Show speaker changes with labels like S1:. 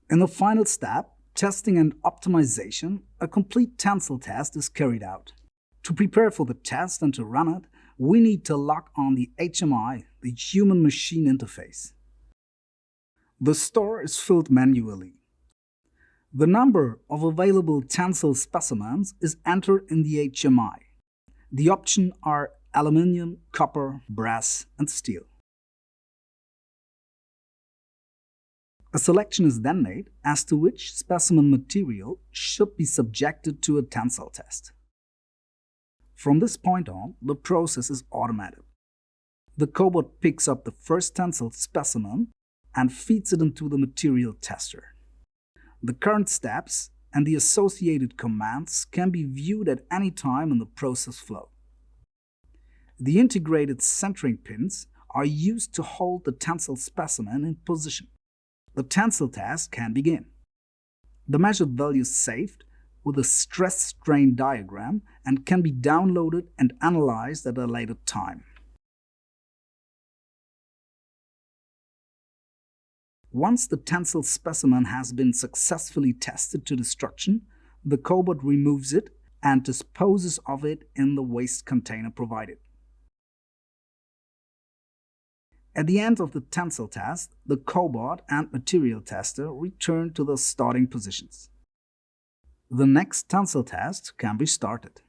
S1: In the final step, testing and optimization, a complete tensile test is carried out. To prepare for the test and to run it, we need to lock on the HMI, the human-machine interface. The store is filled manually. The number of available tensile specimens is entered in the HMI. The options are aluminium, copper, brass, and steel. A selection is then made as to which specimen material should be subjected to a tensile test. From this point on, the process is automated. The cobot picks up the first tensile specimen and feeds it into the material tester. The current steps and the associated commands can be viewed at any time in the process flow. The integrated centering pins are used to hold the tensile specimen in position. The tensile test can begin. The measured value is saved with a stress-strain diagram and can be downloaded and analyzed at a later time. Once the tensile specimen has been successfully tested to destruction, the cobot removes it and disposes of it in the waste container provided. At the end of the tensile test, the cobot and material tester return to their starting positions. The next tensile test can be started.